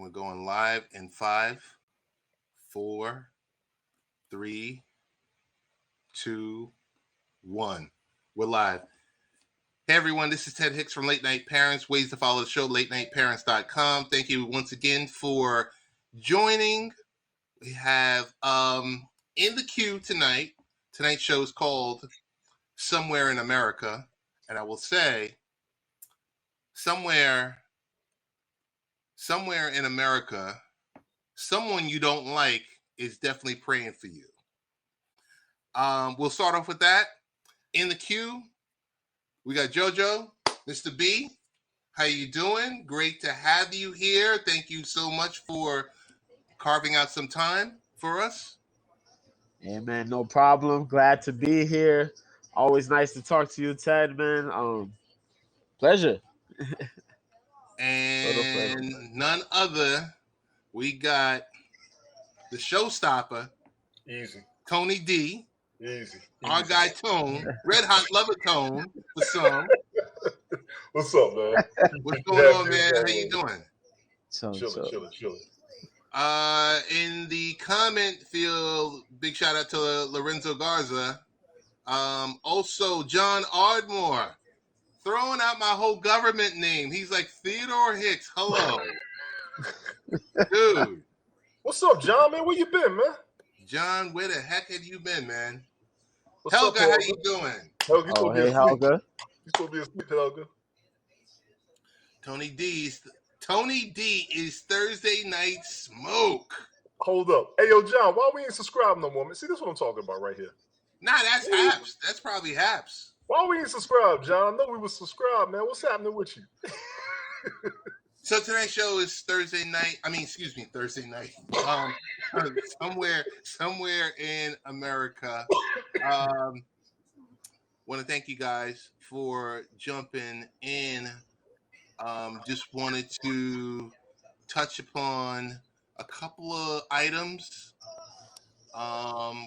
we're going live in 5, 4, 3, 2, 1. We're live. Hey everyone, this is Ted Hicks from Late Night Parents. Ways to follow the show, latenightparents.com. Thank you once again for joining. We have in the queue tonight. Tonight's show is called Somewhere in America. And I will say, somewhere in America, someone you don't like is definitely praying for you. We'll start off with that. In the queue, we got JoJo, Mr. B. How you doing? Great to have you here. Thank you so much for carving out some time for us. Yeah, man, no problem. Glad to be here. Always nice to talk to you, Ted, man. Pleasure. And none other, we got the showstopper, Easy. Tony D. Easy. Our guy Tone, Red Hot Lover Tone for some. What's up, man? What's going on, man? How you doing? Chilling. In the comment field, big shout out to Lorenzo Garza. Also, John Ardmore, throwing out my whole government name. He's like Theodore Hicks. Hello, dude. What's up, John? Man, where you been, man? John, where the heck have you been, man? What's Helga, up, how you doing? Helga, Oh, hey, Helga. You supposed to be asleep, Helga. Tony D is Thursday Night Smoke. Hold up. Hey, yo, John, why we ain't subscribed no more, man? See, this is what I'm talking about right here. Nah, that's Haps. That's probably Haps. Why we ain't subscribed, John? I know we was subscribed, man. What's happening with you? So tonight's show is Thursday night. Somewhere in America. Want to thank you guys for jumping in. Just wanted to touch upon a couple of items.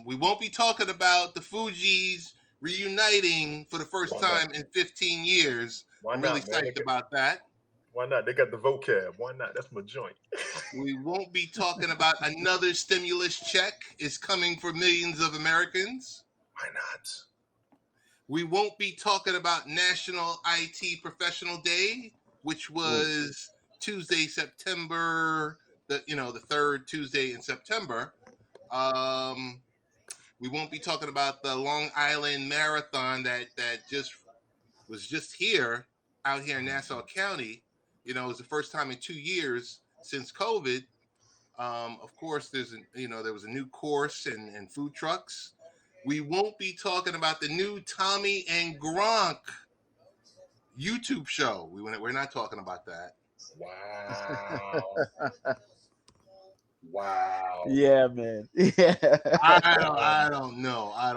We won't be talking about the Fugees reuniting for the first time in 15 years. I'm really psyched about that. Why not? They got the vocab. Why not? That's my joint. We won't be talking about another stimulus check is coming for millions of Americans. Why not? We won't be talking about National IT Professional Day, which was Tuesday, September, the third Tuesday in September. We won't be talking about the Long Island Marathon that was just out here in Nassau County. It was the first time in 2 years since COVID. Of course, there was a new course and food trucks. We won't be talking about the new Tommy and Gronk YouTube show. We're not talking about that. Wow. Yeah, man. Yeah. I don't know. I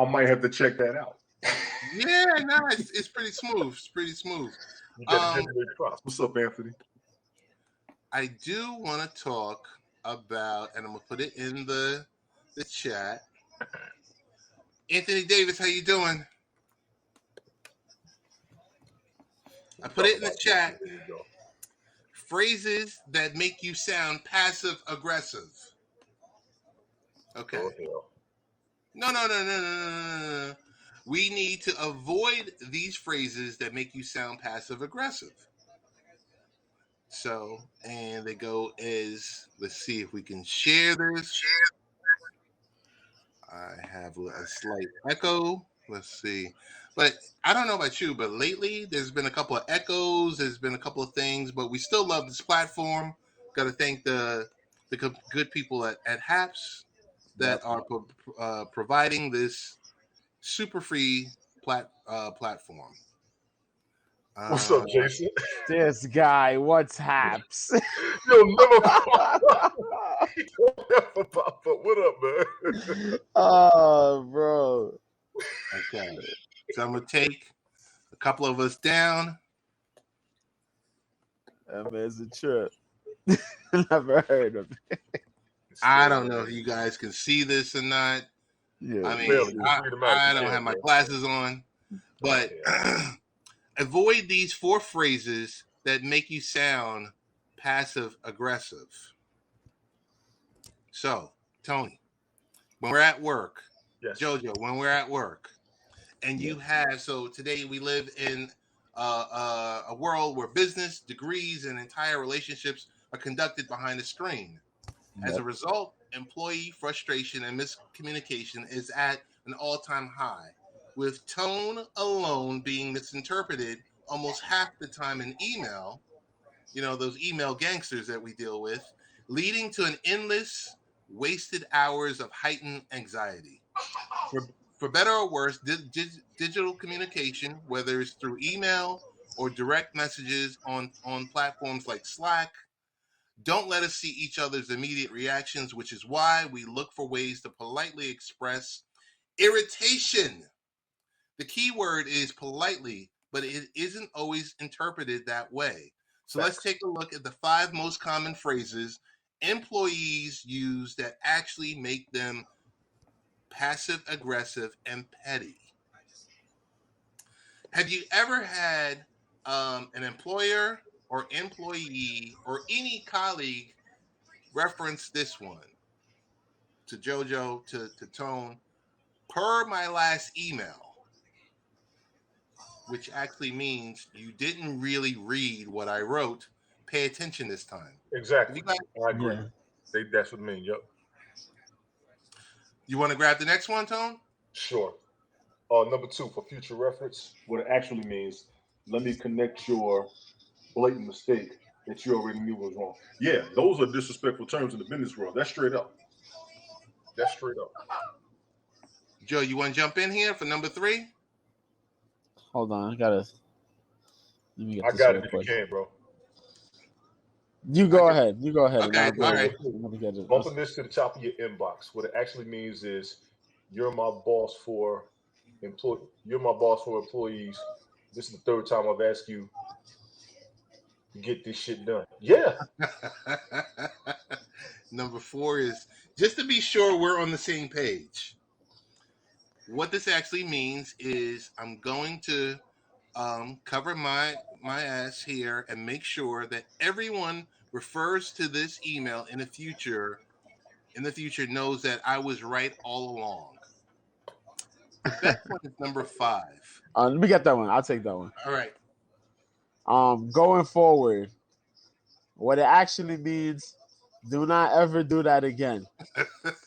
might have to check that out. Yeah, no, it's pretty smooth. You got to generate props. What's up, Anthony? I do want to talk about, and I'm gonna put it in the chat. Anthony Davis, how you doing? I put it in the chat. There you go. Phrases that make you sound passive aggressive. Okay. Oh, No. We need to avoid these phrases that make you sound passive aggressive. So, and they go as, let's see if we can share this. I have a slight echo. Let's see. But I don't know about you, but lately there's been a couple of echoes. There's been a couple of things, but we still love this platform. Got to thank the good people at Haps that are providing this super free platform. what's up, Jason? This guy, what's Haps? You'll never pop up. What up, man? Oh, bro. Okay. So I'm going to take a couple of us down. That man's a trip. Never heard of it. I don't know if you guys can see this or not. Yeah. I mean, I don't have my glasses on. But avoid these 4 phrases that make you sound passive aggressive. So, Tony, when we're at work, Yes. Jojo, when we're at work, and you have, so today we live in a world where business, degrees, and entire relationships are conducted behind a screen. As a result, employee frustration and miscommunication is at an all-time high, with tone alone being misinterpreted almost half the time in email, those email gangsters that we deal with, leading to an endless, wasted hours of heightened anxiety. For, for better or worse, digital communication, whether it's through email or direct messages on platforms like Slack, don't let us see each other's immediate reactions, which is why we look for ways to politely express irritation. The key word is politely, but it isn't always interpreted that way. So let's take a look at the 5 most common phrases employees use that actually make them passive aggressive and petty. Have you ever had an employer or employee or any colleague reference this one to JoJo, to Tone, per my last email, which actually means you didn't really read what I wrote. Pay attention this time. Exactly. You, I agree. Yeah. That's what I mean. Yep. you want to grab the next one, Tone? Sure. Number 2, for future reference, what it actually means, let me connect your blatant mistake that you already knew was wrong. Yeah, those are disrespectful terms in the business world. That's straight up. That's straight up. Joe, you want to jump in here for number 3? Hold on, I gotta. Let me get I this got real it if you quick. can, bro. You go ahead. You go ahead. Okay, all right. I'm gonna get it. Bumping this to the top of your inbox. What it actually means is you're my boss for You're my boss for employees. This is the 3rd time I've asked you to get this shit done. Yeah. Number 4 is just to be sure we're on the same page. What this actually means is I'm going to cover my ass here and make sure that everyone refers to this email in the future knows that I was right all along. The best one is number 5. Let me get that one. I'll take that one. All right. Going forward, what it actually means, do not ever do that again.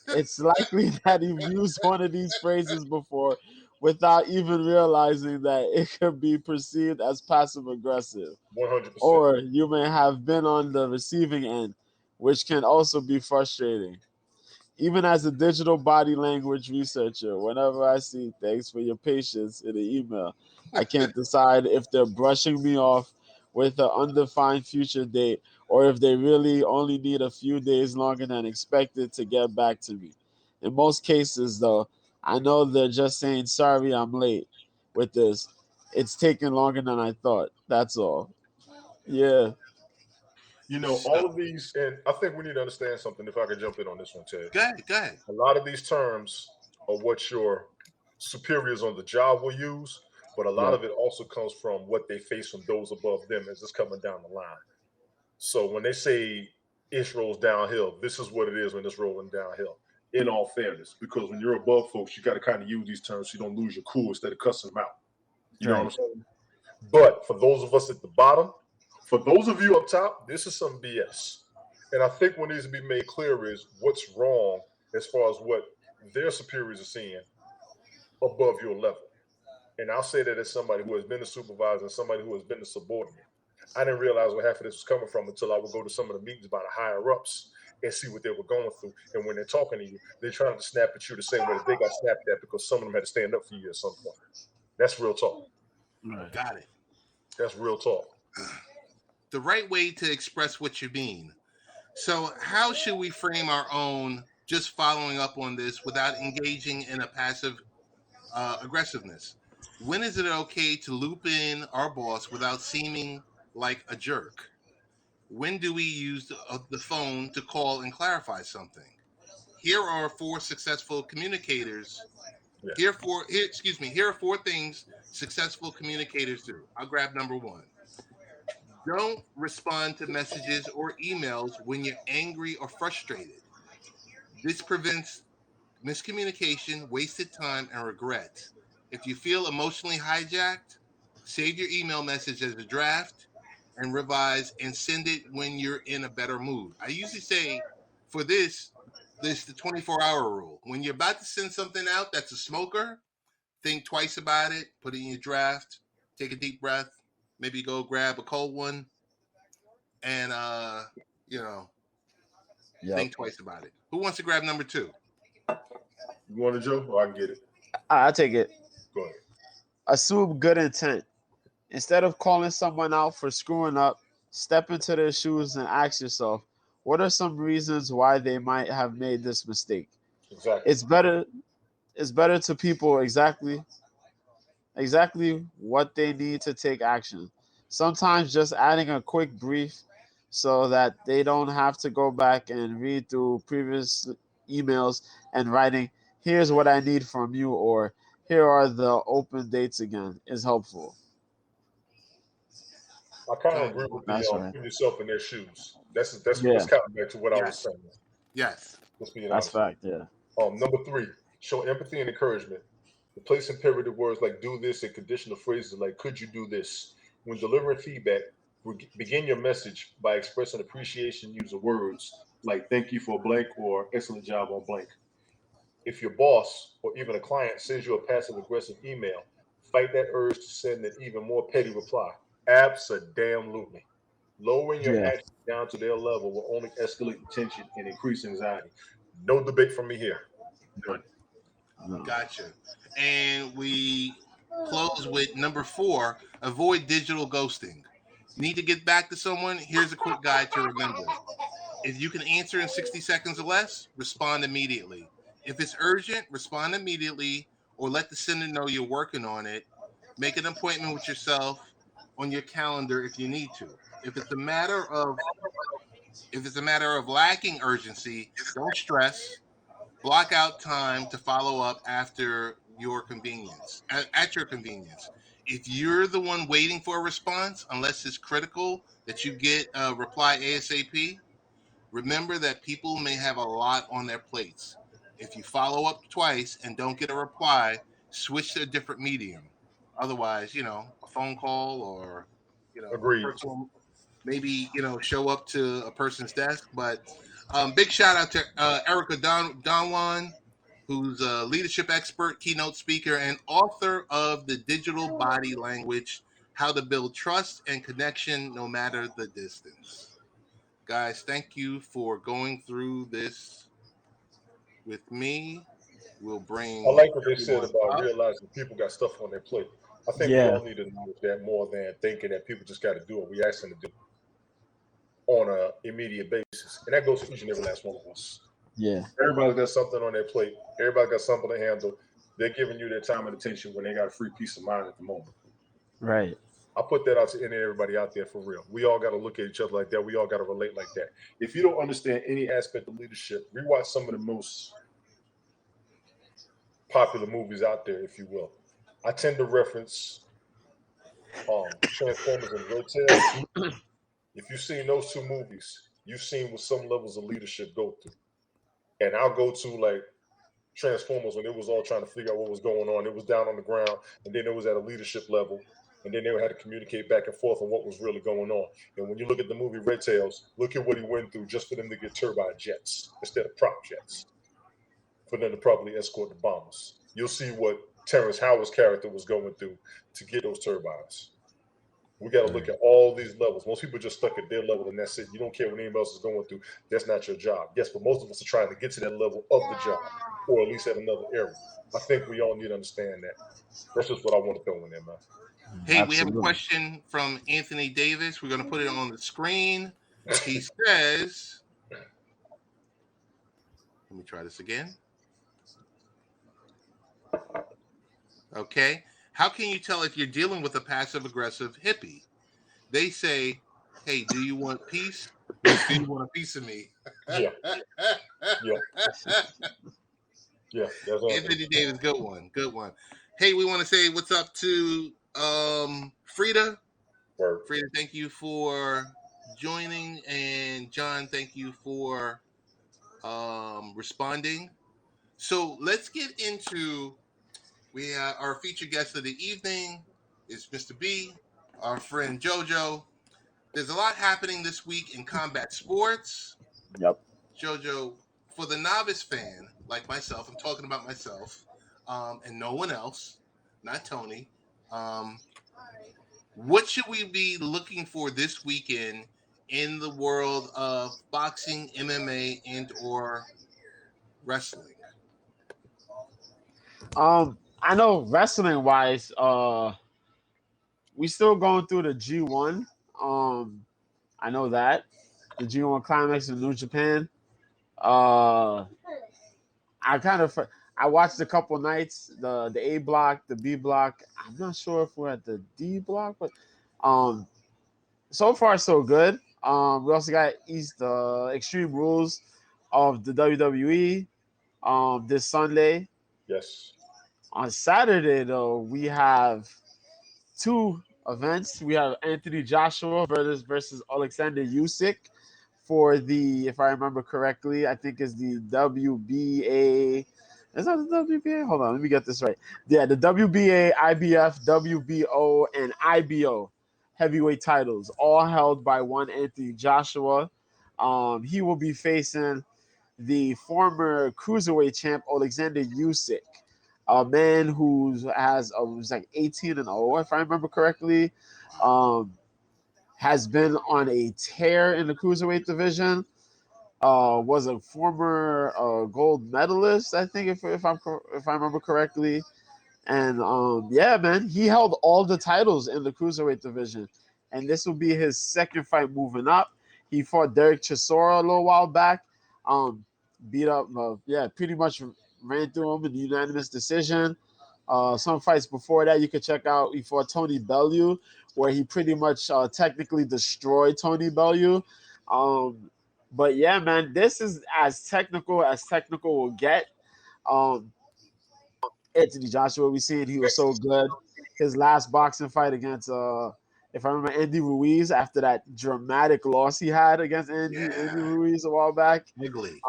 It's likely that you've used one of these phrases before without even realizing that it could be perceived as passive aggressive. 100%. Or you may have been on the receiving end, which can also be frustrating. Even as a digital body language researcher, whenever I see thanks for your patience in an email, I can't decide if they're brushing me off with an undefined future date or if they really only need a few days longer than expected to get back to me. In most cases, though, I know they're just saying, sorry, I'm late with this. It's taking longer than I thought. That's all. Yeah. All of these, and I think we need to understand something. If I could jump in on this one, Ted. Go ahead. A lot of these terms are what your superiors on the job will use, but a lot of it also comes from what they face from those above them as it's coming down the line. So when they say it rolls downhill, this is what it is when it's rolling downhill. In all fairness, because when you're above folks, you got to kind of use these terms so you don't lose your cool instead of cussing them out. You know what I'm saying? But for those of us at the bottom, for those of you up top, this is some BS. And I think what needs to be made clear is what's wrong as far as what their superiors are seeing above your level. And I'll say that as somebody who has been a supervisor and somebody who has been a subordinate. I didn't realize where half of this was coming from until I would go to some of the meetings by the higher ups and see what they were going through. And when they're talking to you, they're trying to snap at you the same way that they got snapped at because some of them had to stand up for you at some point. That's real talk. Got it. That's real talk. The right way to express what you mean. So how should we frame our own just following up on this without engaging in a passive aggressiveness? When is it okay to loop in our boss without seeming like a jerk? When do we use the phone to call and clarify something? Here are 4 successful communicators. Here are 4 things successful communicators do. I'll grab number 1. Don't respond to messages or emails when you're angry or frustrated. This prevents miscommunication, wasted time, and regrets. If you feel emotionally hijacked, save your email message as a draft and revise and send it when you're in a better mood. I usually say for this the 24-hour rule. When you're about to send something out that's a smoker, think twice about it, put it in your draft, take a deep breath, maybe go grab a cold one, and you know, Yep. think twice about it. Who wants to grab number two? You want to, Joe? Or I can get it. I'll take it. Go ahead. Assume good intent. Instead of calling someone out for screwing up, step into their shoes and ask yourself, what are some reasons why they might have made this mistake? Exactly. It's better to people exactly what they need to take action. Sometimes just adding a quick brief so that they don't have to go back and read through previous emails and writing, here's what I need from you, or here are the open dates again, is helpful. I kind of Tell agree me. with the That's right. put yourself in their shoes. That's Yeah, kind of back to what I was Yes. saying. Yes. Let's be that's honest. fact. Yeah. Number 3, show empathy and encouragement. Replace imperative words like "do this" and conditional phrases like "could you do this." When delivering feedback, begin your message by expressing appreciation. Use words like "thank you for blank" or "excellent job on blank." If your boss or even a client sends you a passive aggressive email, fight that urge to send an even more petty reply. Absolutely. Lowering your Yeah. action down to their level will only escalate the tension and increase anxiety. No debate from me here. None. No. Gotcha. And we close with number 4, avoid digital ghosting. Need to get back to someone? Here's a quick guide to remember. If you can answer in 60 seconds or less, respond immediately. If it's urgent, respond immediately or let the sender know you're working on it. Make an appointment with yourself on your calendar if you need to. If it's a matter of lacking urgency, don't stress. Block out time to follow up after your convenience, at your convenience. If you're the one waiting for a response, unless it's critical that you get a reply ASAP, remember that people may have a lot on their plates. If you follow up twice and don't get a reply, switch to a different medium. Otherwise, a phone call or, a Agreed. personal, maybe, show up to a person's desk. But big shout out to Erica Donwan, who's a leadership expert, keynote speaker, and author of The Digital Body Language: How to Build Trust and Connection No Matter the Distance. Guys, thank you for going through this with me. We'll I bring like what they said everyone about up. realizing people got stuff on their plate. I think we Yeah. all need to know that more than thinking that people just got to do what we ask them to do on an immediate basis. And that goes for each and every last one of us. Yeah. Everybody's got something on their plate. Everybody got something to handle. They're giving you their time and attention when they got a free peace of mind at the moment. Right. I put that out to any and everybody out there for real. We all got to look at each other like that. We all got to relate like that. If you don't understand any aspect of leadership, rewatch some of the most popular movies out there, if you will. I tend to reference Transformers and Red Tail. If you've seen those two movies, you've seen what some levels of leadership go through. And I'll go to like Transformers when it was all trying to figure out what was going on. It was down on the ground, and then it was at a leadership level, and then they had to communicate back and forth on what was really going on. And when you look at the movie Red Tails, look at what he went through just for them to get turbine jets instead of prop jets, for them to properly escort the bombers. You'll see what Terrence Howard's character was going through to get those turbines. We got to look at all these levels. Most people just stuck at their level and that's it. You don't care what anyone else is going through. That's not your job. Yes, but most of us are trying to get to that level of the job, or at least at another area. I think we all need to understand that. That's just what I want to throw in there, man. Hey, we have a Absolutely. question from Anthony Davis. We're going to put it on the screen. He says, let me try this again. Okay. How can you tell if you're dealing with a passive aggressive hippie? They say, hey, do you want peace? Do you want a piece of me? Yeah. Yeah. Yeah. That's Anthony Davis, good one. Hey, we want to say what's up to Frida. Word. Frida, thank you for joining, and John, thank you for responding. So let's get into we have our featured guest of the evening is Mr. B, our friend JoJo. There's a lot happening this week in combat sports. Yep. JoJo, for the novice fan like myself, I'm talking about myself, and no one else, not Tony. What should we be looking for this weekend in the world of boxing, MMA, and or wrestling? I know wrestling wise, we still going through the G1. I know that the G1 climax in New Japan. Uh, I kind of I watched a couple nights, the A block, the B block. I'm not sure if we're at the D block, but um, so far so good. We also got East Extreme Rules of the WWE this Sunday. Yes. On Saturday though, we have two events. We have Anthony Joshua versus Alexander Usyk for the, if I remember correctly, I think is the WBA. Is that the WBA? Hold on, let me get this right. Yeah, the WBA, IBF, WBO, and IBO heavyweight titles, all held by one Anthony Joshua. He will be facing the former cruiserweight champ Alexander Usyk, a man who was like 18-0, if I remember correctly. Has been on a tear in the cruiserweight division. Was a former gold medalist, I think, if I remember correctly. And yeah, man, he held all the titles in the cruiserweight division, and this will be his second fight moving up. He fought Derek Chisora a little while back, beat up, yeah, pretty much ran through him in the unanimous decision. Some fights before that you could check out. He fought Tony Bellew, where he pretty much technically destroyed Tony Bellew. But yeah, man, this is as technical will get. Um, Anthony Joshua, we seen he was so good. His last boxing fight against, if I remember, Andy Ruiz after that dramatic loss he had against Andy Ruiz a while back. Ugly.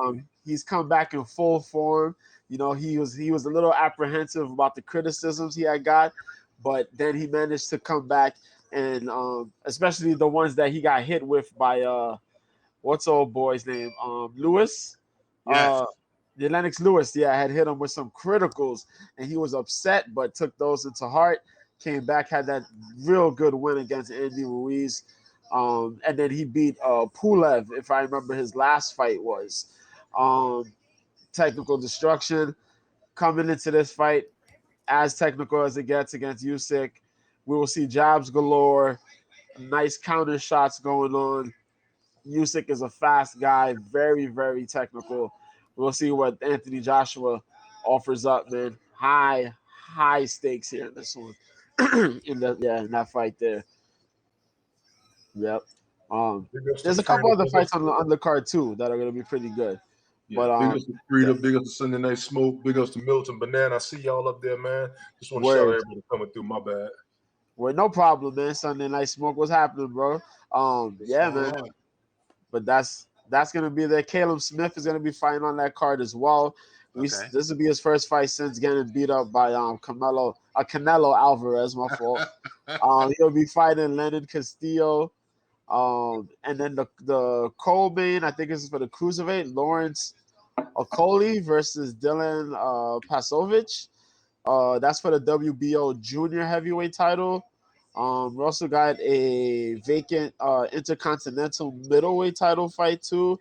He's come back in full form. You know, he was a little apprehensive about the criticisms he had got, but then he managed to come back, and especially the ones that he got hit with by what's old boy's name? Lewis. Yes. The Lennox Lewis, yeah, had hit him with some criticals, and he was upset, but took those into heart. Came back, had that real good win against Andy Ruiz, and then he beat Pulev, if I remember his last fight was. Technical destruction coming into this fight, as technical as it gets against Usyk. We will see jabs galore, nice counter shots going on. Usyk is a fast guy, very, very technical. We'll see what Anthony Joshua offers up, man. High stakes here in this one. in that fight there. Yep. There's a couple other fights on the undercard too that are gonna be pretty good. Yeah, But big ups to Frida, big ups to Sunday Night Smoke, big ups to Milton Banana. I see y'all up there, man. Just want to shout out everybody coming through. My bad. Well, no problem, man. Sunday Night Smoke, what's happening, bro? Yeah, man. But that's gonna be there. Caleb Smith is gonna be fighting on that card as well. Okay. This will be his first fight since getting beat up by Canelo Alvarez. My fault. He'll be fighting Leonard Castillo. And then the co-main, I think this is for the cruiserweight, Lawrence Okoli versus Dylan Pasovich. That's for the WBO junior heavyweight title. We also got a vacant intercontinental middleweight title fight too,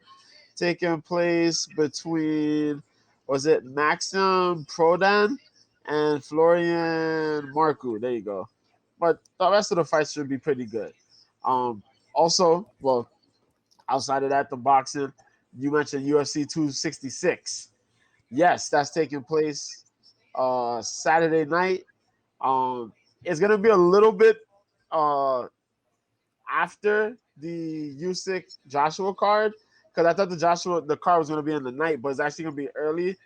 taking place between, was it Maxim Prodan and Florian Marku? There you go. But the rest of the fights should be pretty good. Also, well, outside of that, the boxing, you mentioned UFC 266. Yes, that's taking place Saturday night. It's gonna be a little bit after the Usyk Joshua card, because I thought the card was gonna be in the night, but it's actually gonna be early.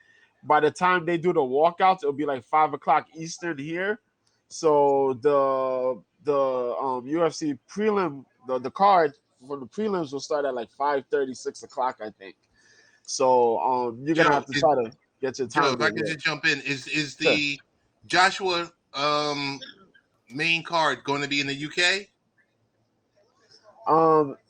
By the time they do the walkouts, it'll be like 5 o'clock Eastern here. So UFC prelim, the card for the prelims will start at like 5:30, 6 o'clock, I think. So you're gonna have to try to get your Joe, time if I in could there. just jump in, is Sure. the Joshua main card going to be in the UK?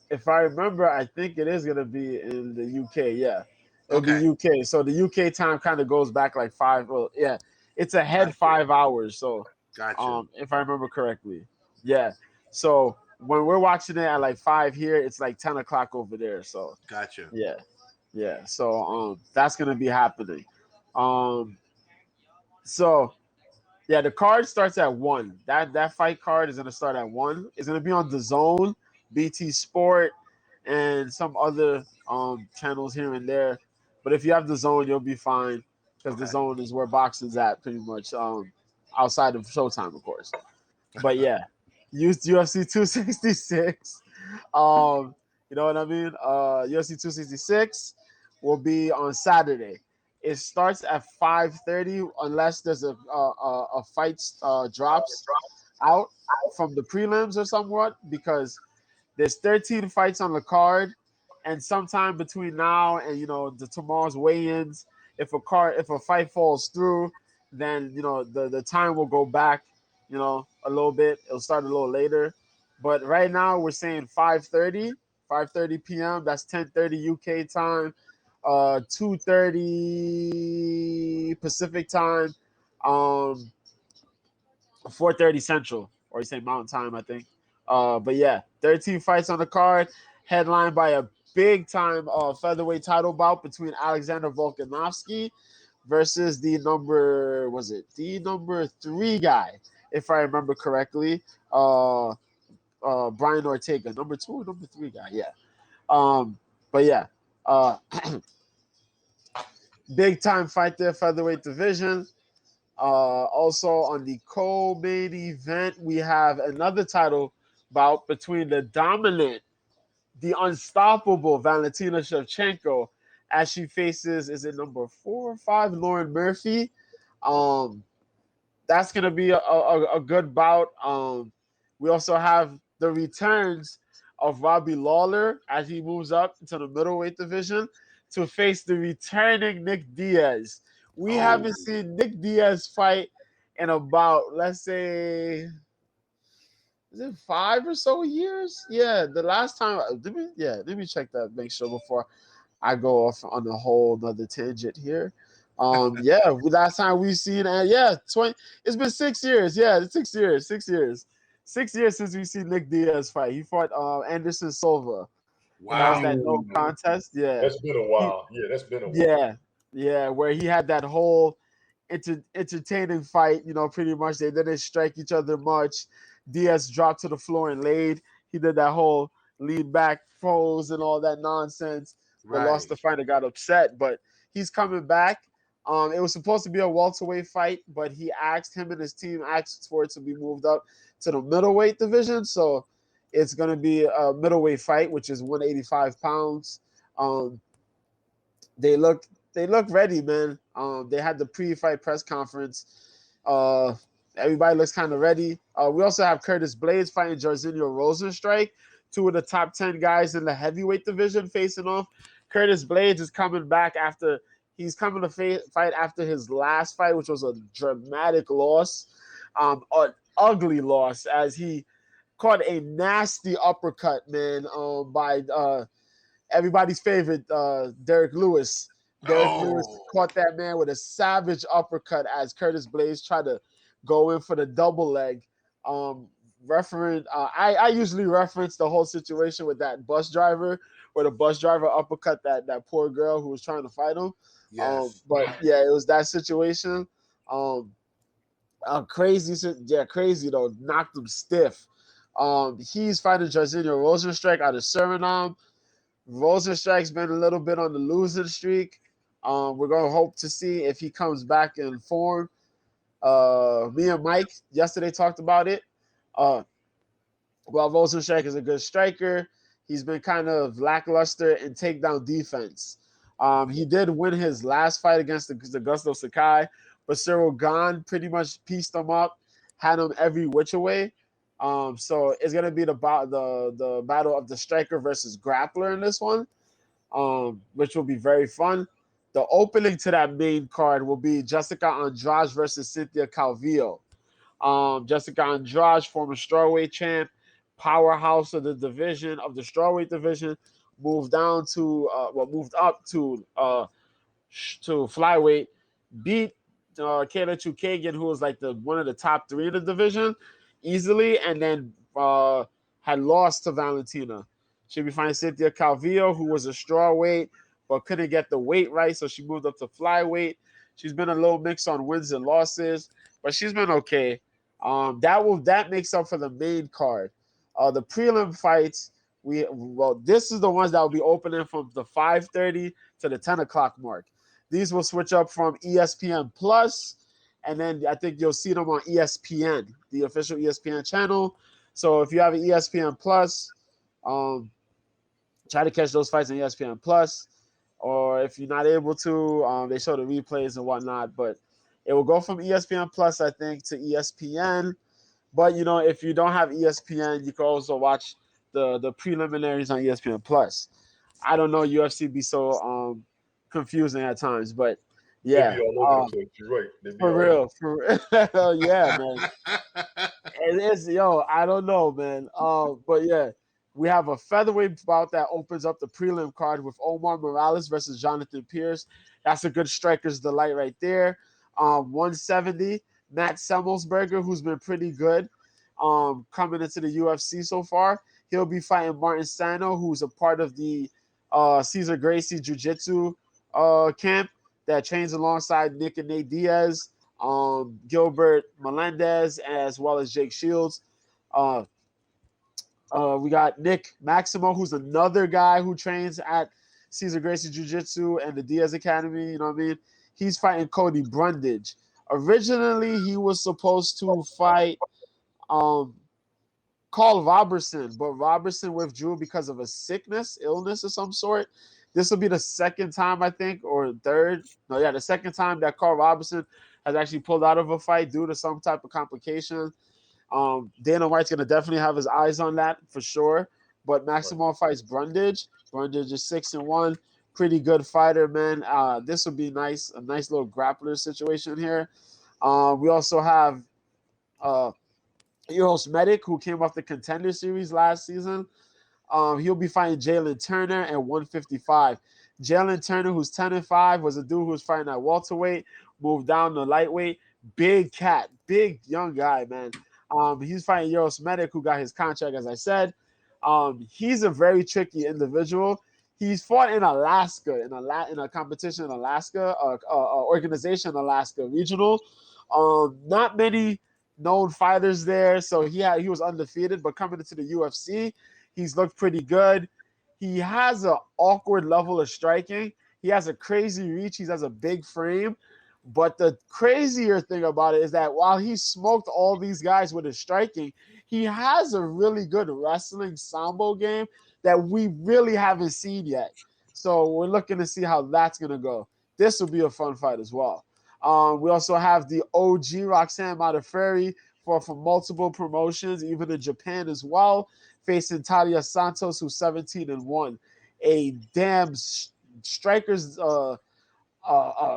If I remember, I think it is gonna be in the UK. Yeah, it'll be Okay, UK. So the UK time kind of goes back like 5. Well, yeah, it's ahead gotcha. 5 hours. So, Gotcha. if I remember correctly, yeah. So when we're watching it at like 5 here, it's like 10 o'clock over there. So Gotcha. yeah. So that's gonna be happening. Um, so yeah, the card starts at 1. That fight card is gonna start at 1. It's gonna be on the Zone, BT Sport, and some other channels here and there. But if you have the Zone, you'll be fine because the Okay. Zone is where boxing's at, pretty much. Outside of Showtime, of course. But yeah, used UFC 266. You know what I mean? UFC 266 will be on Saturday. It starts at 5:30 unless there's a fight drops out from the prelims or somewhat, because there's 13 fights on the card, and sometime between now and the tomorrow's weigh-ins, if a fight falls through, then the time will go back, a little bit. It'll start a little later, but right now we're saying 5:30 p.m. That's 10:30 UK time, 2:30 Pacific time, 4:30 Central, or you say Mountain Time, I think. But yeah, 13 fights on the card, headlined by a big time featherweight title bout between Alexander Volkanovski versus the number 3 guy, if I remember correctly. Brian Ortega, number 2 or number 3 guy, yeah. But yeah, big time fight there, featherweight division. Also on the co-main event, we have another title bout between the dominant, the unstoppable Valentina Shevchenko, as she faces, is it number 4 or 5, Lauren Murphy. That's gonna be a good bout. We also have the returns of Robbie Lawler as he moves up into the middleweight division to face the returning Nick Diaz. We haven't seen Nick Diaz fight in about, let's say, is it 5 or so years? Yeah, the last time. Let me check that, make sure before I go off on a whole nother tangent here. Last time we've seen, 20. It's been 6 years. Yeah, it's 6 years. 6 years since we've seen Nick Diaz fight. He fought Anderson Silva. That was Wow. that no contest. Yeah, That's been a he, while. Yeah, that's been a while. yeah, where he had that whole entertaining fight. Pretty much they didn't strike each other much. Diaz dropped to the floor and laid. He did that whole lean back pose and all that nonsense, but Right. lost the fight and got upset. But he's coming back. It was supposed to be a welterweight fight, but him and his team asked for it to be moved up to the middleweight division. So it's going to be a middleweight fight, which is 185 pounds. They look ready, man. They had the pre-fight press conference. Everybody looks kind of ready. We also have Curtis Blades fighting Jairzinho Rosenstrike, 2 of the top 10 guys in the heavyweight division facing off. Curtis Blades is coming back after he's coming to fight after his last fight, which was a dramatic loss, an ugly loss, as he caught a nasty uppercut, man, by everybody's favorite, Derek Lewis. Derek Lewis caught that man with a savage uppercut as Curtis Blades tried to go in for the double leg. I usually reference the whole situation with that bus driver, where the bus driver uppercut that poor girl who was trying to fight him. Yes. But yeah, it was that situation. Crazy though, knocked him stiff. He's fighting Jairzinho Rosenstrike out of Suriname. Rosenstrike's been a little bit on the losing streak. We're gonna hope to see if he comes back in form. Me and Mike yesterday talked about it. While Rosenstrike is a good striker, he's been kind of lackluster in takedown defense. He did win his last fight against the Augusto Sakai, but Cyril Gane pretty much pieced him up, had him every which way. So it's gonna be the battle of the striker versus grappler in this one, which will be very fun. The opening to that main card will be Jessica Andraj versus Cynthia Calvillo. Jessica Andrade, former strawweight champ, powerhouse of the division of the strawweight division, moved down to moved up to flyweight, beat Kayla Chukagian, who was like the one of the top three in the division, easily, and then had lost to Valentina. She'll be fighting Cynthia Calvillo, who was a strawweight but couldn't get the weight right, so she moved up to flyweight. She's been a little mix on wins and losses, but she's been okay. That makes up for the main card. The prelim fights, this is the ones that will be opening from the 5:30 to the 10 o'clock mark. These will switch up from ESPN Plus, and then I think you'll see them on ESPN, the official ESPN channel. So if you have an ESPN Plus, try to catch those fights on ESPN Plus. Or if you're not able to, they show the replays and whatnot. But it will go from ESPN Plus, I think, to ESPN. But if you don't have ESPN, you can also watch the preliminaries on ESPN Plus. I don't know, UFC be so confusing at times, but They yeah, be all over the place. You're right. They be for all real, yeah, man. It is, I don't know, man. But yeah, we have a featherweight bout that opens up the prelim card with Omar Morales versus Jonathan Pierce. That's a good striker's delight right there. 170, Matt Semmelsberger, who's been pretty good coming into the UFC so far. He'll be fighting Martin Sano, who's a part of the Cesar Gracie Jiu-Jitsu camp that trains alongside Nick and Nate Diaz, Gilbert Melendez, as well as Jake Shields. We got Nick Maximo, who's another guy who trains at Cesar Gracie Jiu-Jitsu and the Diaz Academy. You know what I mean? He's fighting Cody Brundage. Originally, he was supposed to fight Carl Robertson, but Robertson withdrew because of a illness of some sort. This will be the second time, I think, or third. No, yeah, the second time that Carl Robertson has actually pulled out of a fight due to some type of complication. Dana White's going to definitely have his eyes on that for sure. But Maximo fights Brundage. Brundage is 6-1. Pretty good fighter, man. This would be nice, a nice little grappler situation here. We also have Eros Medic, who came off the Contender Series last season. He'll be fighting Jalen Turner at 155. Jalen Turner, who's 10-5, was a dude who was fighting at welterweight, moved down to lightweight. Big cat, big young guy, man. He's fighting Eros Medic, who got his contract, as I said. He's a very tricky individual. He's fought in Alaska, in a competition in Alaska, organization in Alaska, regional. Not many known fighters there, so he was undefeated, but coming into the UFC, he's looked pretty good. He has an awkward level of striking. He has a crazy reach. He has a big frame. But the crazier thing about it is that while he smoked all these guys with his striking, he has a really good wrestling sambo game that we really haven't seen yet. So we're looking to see how that's going to go. This will be a fun fight as well. We also have the OG Roxanne Modafferi for multiple promotions, even in Japan as well, facing Talia Santos, who's 17-1. A damn striker's a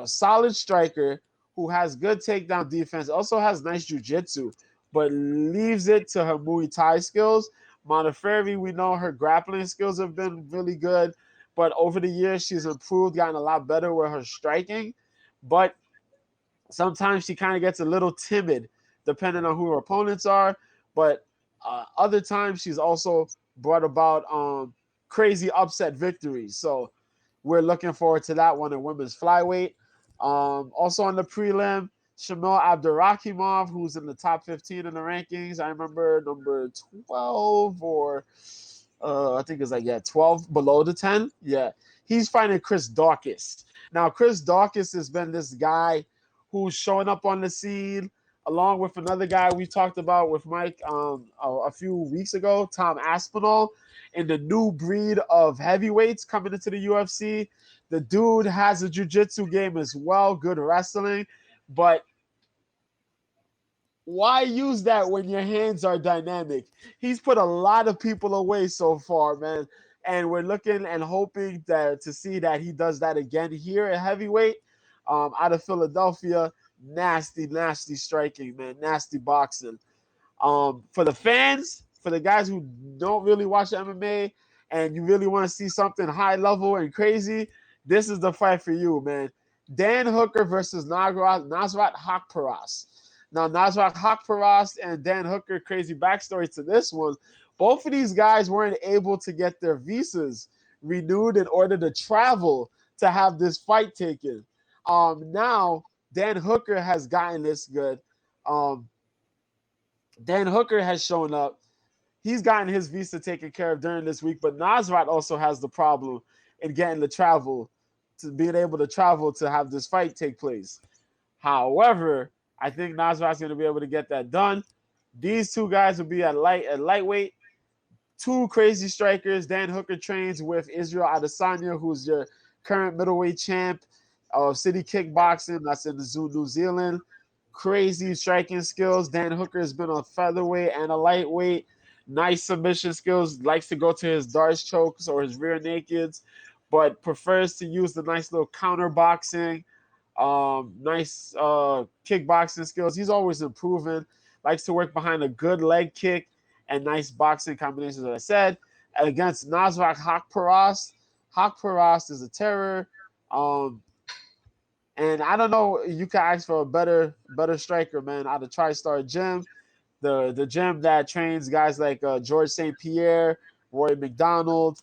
solid striker who has good takedown defense, also has nice jiu-jitsu, but leaves it to her Muay Thai skills. Modafferi, we know her grappling skills have been really good, but over the years she's improved, gotten a lot better with her striking. But sometimes she kind of gets a little timid depending on who her opponents are. But other times she's also brought about crazy upset victories. So we're looking forward to that one in women's flyweight. Also on the prelim, Shamil Abdurakhimov, who's in the top 15 in the rankings. I remember number 12 or I think it's 12 below the 10. Yeah. He's fighting Chris Dawkins. Now, Chris Dawkins has been this guy who's showing up on the scene along with another guy we talked about with Mike a few weeks ago, Tom Aspinall, in the new breed of heavyweights coming into the UFC. The dude has a jiu-jitsu game as well, good wrestling, but Why use that when your hands are dynamic? He's put a lot of people away so far, man. And we're looking and hoping that to see that he does that again here at heavyweight. Out of Philadelphia, nasty, nasty striking, man, nasty boxing. For the fans, for the guys who don't really watch MMA and you really want to see something high level and crazy, this is the fight for you, man. Dan Hooker versus Nasrat Haqparast. Now, Nasrat Haqparast and Dan Hooker, crazy backstory to this one. Both of these guys weren't able to get their visas renewed in order to travel to have this fight taken. Now, Dan Hooker has gotten this good. Dan Hooker has shown up. He's gotten his visa taken care of during this week, but Nasrat also has the problem in getting the travel, to being able to travel to have this fight take place. However, I think Nasrat's going to be able to get that done. These two guys will be at lightweight. Two crazy strikers. Dan Hooker trains with Israel Adesanya, who's your current middleweight champ of City Kickboxing. That's in New Zealand. Crazy striking skills. Dan Hooker has been a featherweight and a lightweight. Nice submission skills. Likes to go to his darts chokes or his rear nakeds, but prefers to use the nice little counter boxing. Nice kickboxing skills. He's always improving. Likes to work behind a good leg kick and nice boxing combinations, as I said. Against Nasrat Haqparast. Haqparast is a terror. And I don't know, you can ask for a better striker, man, out of TriStar Gym, the gym that trains guys like George St. Pierre, Roy McDonald.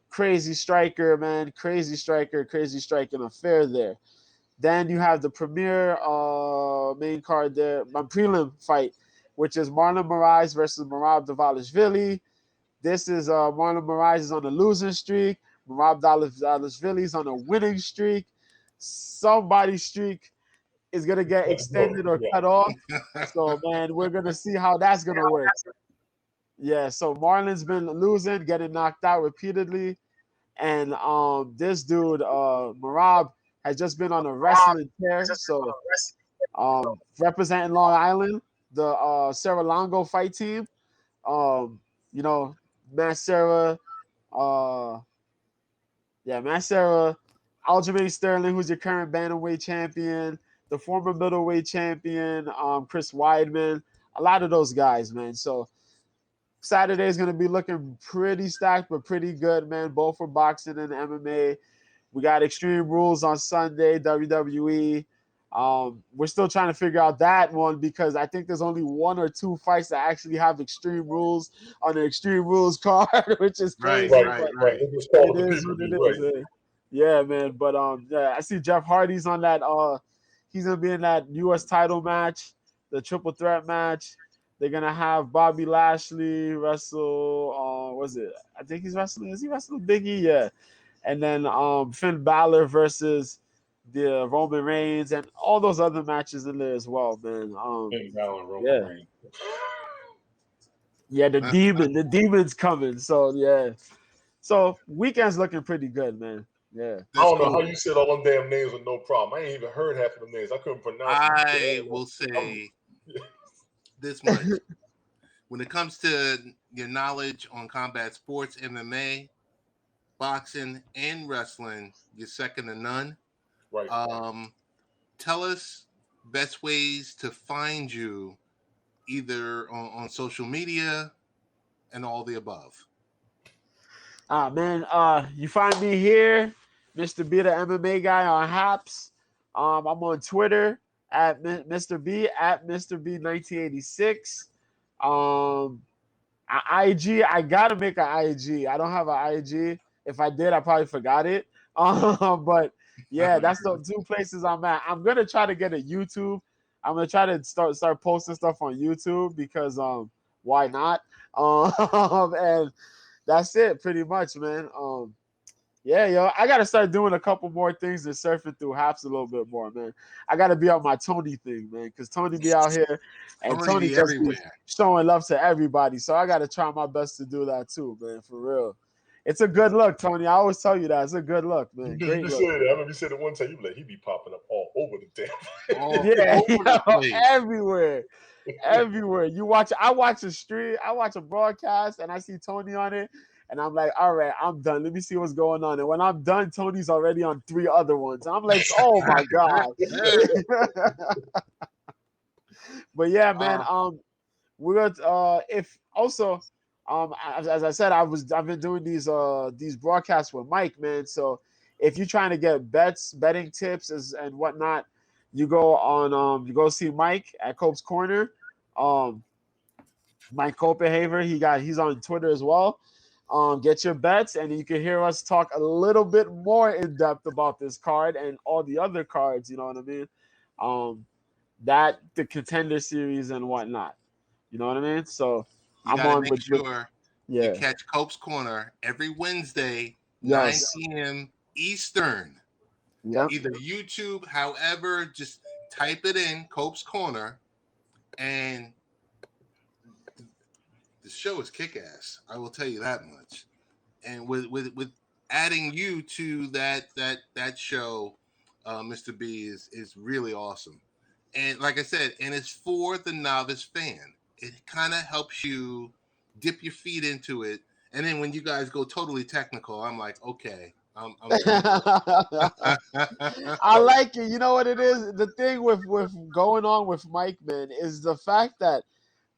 Crazy striker, man. Crazy striking affair there. Then you have the premier main card there, my prelim fight, which is Marlon Moraes versus Merab Dvalishvili. This is Marlon Moraes is on a losing streak. Merab Dvalishvili is on a winning streak. Somebody's streak is going to get extended or cut off. So, man, we're going to see how that's going to work. Yeah, so Marlon's been losing, getting knocked out repeatedly. And this dude, Merab, has just been on a wrestling tear. So, representing Long Island, the Sarah Longo fight team. You know, Matt Sarah, Aljamain Sterling, who's your current bantamweight champion, the former middleweight champion, Chris Weidman, a lot of those guys, man. So Saturday is going to be looking pretty stacked, but pretty good, man, both for boxing and MMA. We got Extreme Rules on Sunday, WWE. We're still trying to figure out that one because I think there's only one or two fights that actually have Extreme Rules on the Extreme Rules card, which is crazy. Right. It is what it is. Right. Yeah, man. But yeah, I see Jeff Hardy's on that. He's gonna be in that U.S. title match, the triple threat match. They're gonna have Bobby Lashley wrestle. Was it? I think he's wrestling. Is he wrestling Biggie? Yeah. And then Finn Balor versus the Roman Reigns and all those other matches in there as well, man. Finn Balor, Roman Reigns. Yeah, the demon's coming. So yeah. So weekend's looking pretty good, man. Yeah. I don't know how you said all them damn names with no problem. I ain't even heard half of them names. I couldn't pronounce them. I will say this much. When it comes to your knowledge on combat sports, MMA, boxing, and wrestling, you're second to none. Right. Tell us best ways to find you either on social media and all the above. Man, you find me here, Mr. B, the MMA guy on Haps. I'm on Twitter at Mr. B, at Mr. B 1986. IG, I gotta make an IG. I don't have an IG. If I did, I probably forgot it. But yeah, that's the two places I'm at. I'm gonna try to get a YouTube. I'm gonna try to start posting stuff on YouTube because why not? And that's it, pretty much, man. Yeah, yo, I gotta start doing a couple more things and surfing through Haps a little bit more, man. I gotta be on my Tony thing, man, because Tony be out here and Tony just be showing love to everybody. So I gotta try my best to do that too, man, for real. It's a good look, Tony. I always tell you that. It's a good look, man. You Great be look. saying that. I remember you said it one time. You be like, he be popping up all over the damn. All Yeah, over the place. everywhere. Everywhere. I watch a stream, I watch a broadcast, and I see Tony on it, and I'm like, all right, I'm done. Let me see what's going on. And when I'm done, Tony's already on 3 other ones. And I'm like, oh my God. But yeah, man, we're gonna if also as I said, I've been doing these broadcasts with Mike, man. So if you're trying to get betting tips and whatnot, you go see Mike at Cope's Corner. Mike Copenhaver, he's on Twitter as well. Get your bets, and you can hear us talk a little bit more in depth about this card and all the other cards. You know what I mean? That the Contender Series and whatnot. You know what I mean? So you I'm got to on make with sure yeah. you catch Cope's Corner every Wednesday, Yes. 9 p.m. Eastern. Yep. Either YouTube, however, just type it in, Cope's Corner, and the show is kick-ass. I will tell you that much. And with adding you to that show, Mr. B is really awesome. And like I said, and it's for the novice fan. It kind of helps you dip your feet into it. And then when you guys go totally technical, I'm like, okay, I'm done. I like it. You know what it is? The thing with going on with Mike, man, is the fact that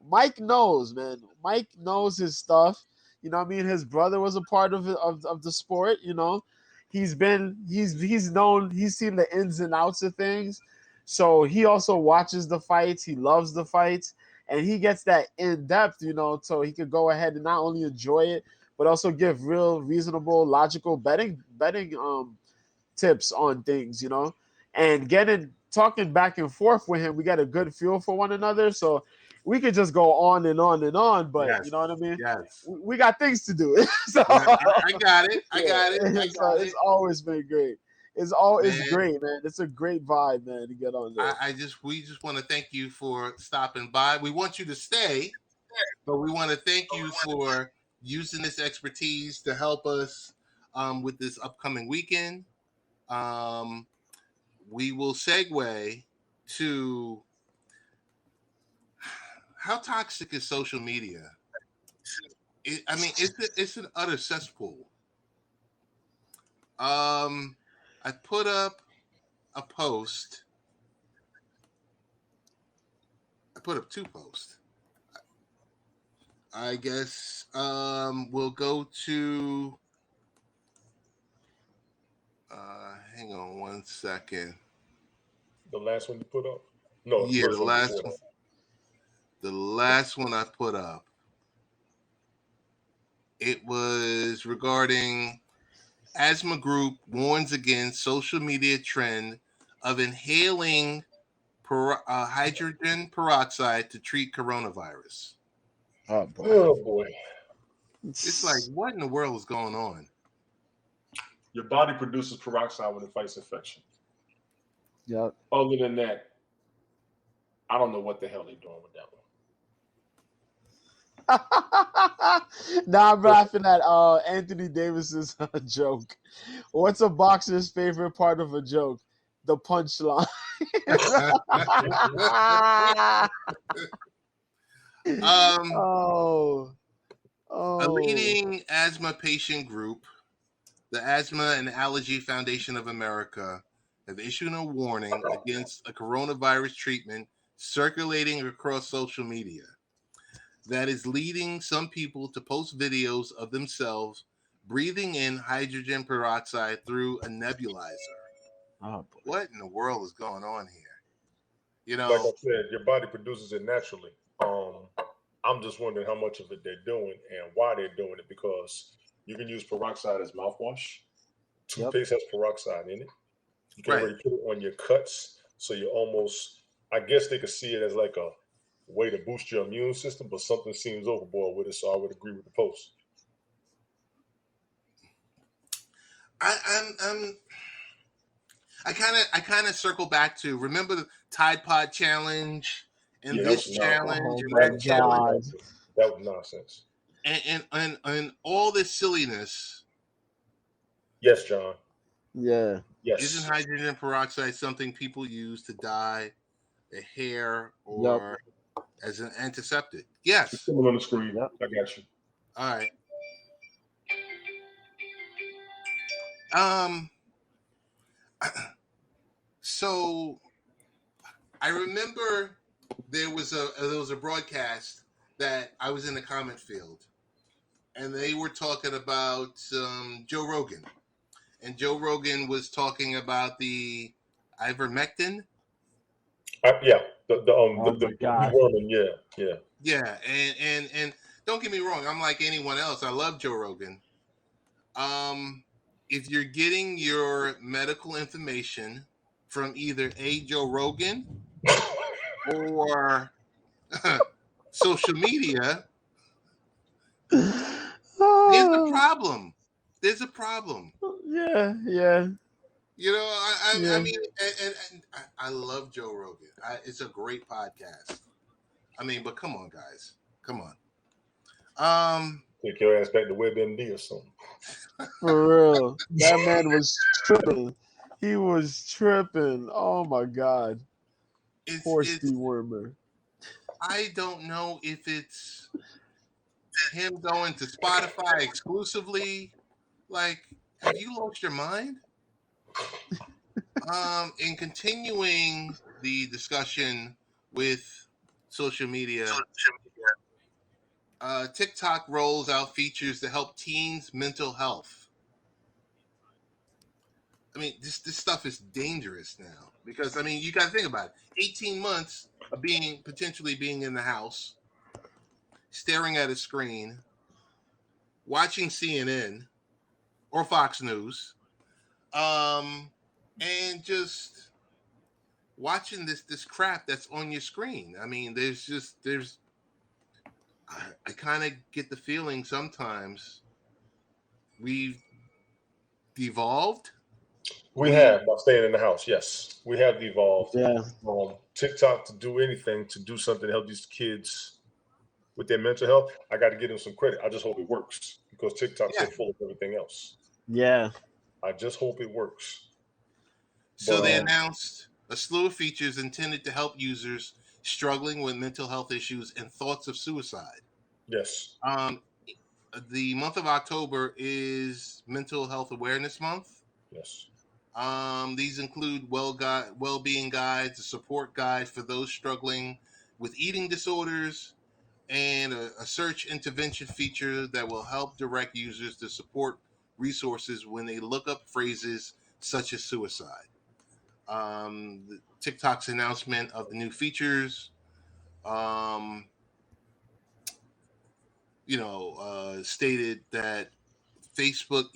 Mike knows, man. Mike knows his stuff. You know what I mean? His brother was a part of the sport, you know. He's known, he's seen the ins and outs of things. So he also watches the fights. He loves the fights. And he gets that in depth, you know, so he could go ahead and not only enjoy it, but also give real, reasonable, logical betting tips on things, you know, and talking back and forth with him. We got a good feel for one another, so we could just go on and on and on. But yes, you know what I mean? yes. We got things to do. So I got it. I got it. so it's always been great. It's great, man. It's a great vibe, man, to get on there. We just want to thank you for stopping by. We want you to stay, but we want to thank you for using this expertise to help us with this upcoming weekend. We will segue to how toxic is social media? It's an utter cesspool. I put up a post. I put up 2 posts. I guess we'll go to. Hang on one second. The last one you put up? No, Yeah, the last one. The last one I put up. It was regarding asthma group warns against social media trend of inhaling hydrogen peroxide to treat coronavirus. Oh boy. Oh boy. It's like, what in the world is going on? Your body produces peroxide when it fights infection. Yep. Other than that, I don't know what the hell they're doing with that one. Now I'm laughing at Anthony Davis's joke. What's a boxer's favorite part of a joke? The punchline. A leading asthma patient group, the Asthma and Allergy Foundation of America, have issued a warning against a coronavirus treatment circulating across social media that is leading some people to post videos of themselves breathing in hydrogen peroxide through a nebulizer. Oh, what in the world is going on here? You know, like I said, your body produces it naturally. I'm just wondering how much of it they're doing and why they're doing it, because you can use peroxide as mouthwash. Toothpaste has peroxide in it. You can already put it on your cuts, so you almost, I guess they could see it as like a way to boost your immune system, but something seems overboard with it, so I would agree with the post. I kind of circle back to, remember the Tide Pod challenge and this challenge and that challenge. That was nonsense. and all this silliness. Yes, John. Yeah. Yes. Isn't hydrogen peroxide something people use to dye the hair Yep. or as an antiseptic? Yes. It's coming on the screen. Yep. I got you. All right. So I remember there was a broadcast that I was in the comment field, and they were talking about Joe Rogan, and Joe Rogan was talking about the ivermectin. Yeah. The my God. deworming. Yeah. Yeah, and don't get me wrong, I'm like anyone else. I love Joe Rogan. If you're getting your medical information from either A, Joe Rogan or social media, there's a problem. There's a problem. Yeah. You know, I Yeah. mean, and I love Joe Rogan. It's a great podcast. I mean, but come on, guys, come on. Take your ass back to WebMD or something. For real. That man was tripping. He was tripping. Oh my God. Poor It's Steve Wormer. I don't know if it's him going to Spotify exclusively. Like, have you lost your mind? In continuing the discussion with social media, TikTok rolls out features to help teens' mental health. I mean, this stuff is dangerous now because I mean, you got to think about it. 18 months of potentially being in the house, staring at a screen, watching CNN or Fox News, and just watching this crap that's on your screen. I mean, I kind of get the feeling sometimes we've devolved. We have by staying in the house. Yes, we have devolved. Yeah. TikTok to do anything to do something to help these kids with their mental health. I got to give them some credit. I just hope it works because TikTok's so full of everything else. Yeah. I just hope it works. So they announced a slew of features intended to help users struggling with mental health issues and thoughts of suicide. Yes. The month of October is Mental Health Awareness Month. Yes. These include well-being guides, a support guide for those struggling with eating disorders, and a search intervention feature that will help direct users to support resources when they look up phrases such as suicide. TikTok's announcement of the new features, stated that Facebook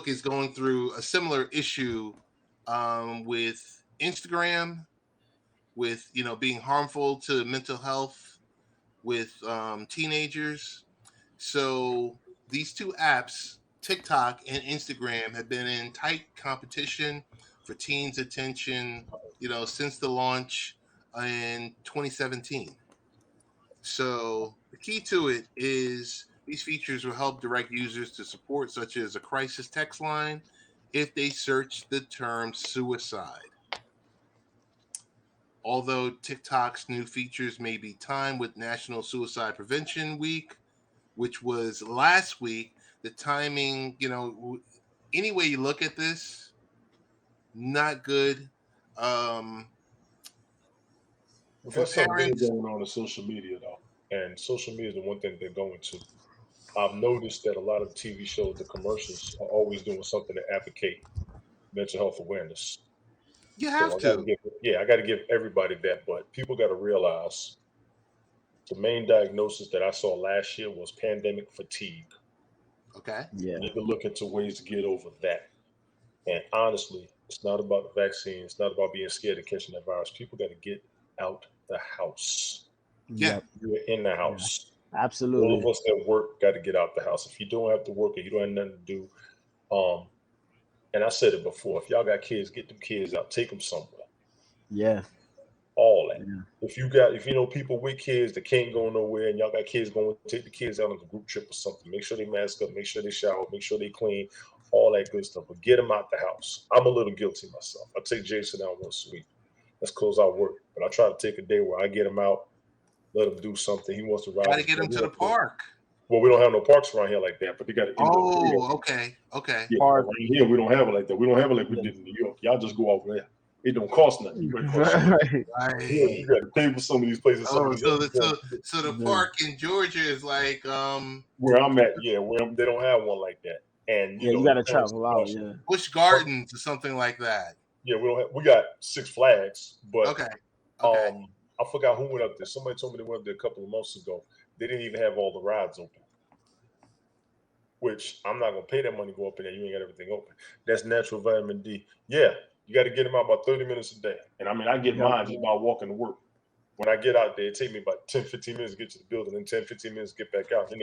is going through a similar issue with Instagram, with being harmful to mental health with teenagers. So these two apps, TikTok and Instagram, have been in tight competition for teens' attention, since the launch in 2017. So the key to it is these features will help direct users to support such as a crisis text line if they search the term suicide. Although TikTok's new features may be timed with National Suicide Prevention Week, which was last week, the timing, any way you look at this, not good. There's something really going on in social media, though. And social media is the one thing they're going to. I've noticed that a lot of TV shows, the commercials, are always doing something to advocate mental health awareness. You have to. I got to give everybody that. But people got to realize the main diagnosis that I saw last year was pandemic fatigue. Okay. Yeah. You need to look into ways to get over that. And honestly, it's not about the vaccine. It's not about being scared of catching that virus. People got to get out the house. Yeah. You're in the house. Yeah. Absolutely. All of us that work got to get out the house. If you don't have to work or you don't have nothing to do, and I said it before, if y'all got kids, get them kids out. Take them somewhere. Yeah. all that. Yeah. If you know people with kids that can't go nowhere, and y'all got kids going, take the kids out on a group trip or something. Make sure they mask up, make sure they shower, make sure they clean, all that good stuff. But get them out the house. I'm a little guilty myself. I take Jason out once a week. Let's close out work. But I try to take a day where I get him out, let him do something. He wants to ride. Got to get him to the park. Well, we don't have no parks around here like that, but they got to. Oh, okay. Yeah, around here we don't have it like that. We don't have it like we did in New York. Y'all just go over there. It don't cost nothing. You got to pay for some of these places. So the park in Georgia is like where I'm at. Yeah, they don't have one like that. And you got to travel out. Yeah, Busch Gardens or something like that. Yeah, we got Six Flags, but okay. I forgot who went up there. Somebody told me they went up there a couple of months ago. They didn't even have all the rides open. Which I'm not gonna pay that money to go up in there. You ain't got everything open. That's natural vitamin D. Yeah, you got to get them out about 30 minutes a day. And I mean, I get mine just by walking to work. When I get out there, it takes me about 10, 15 minutes to get to the building, and 10, 15 minutes to get back out. Then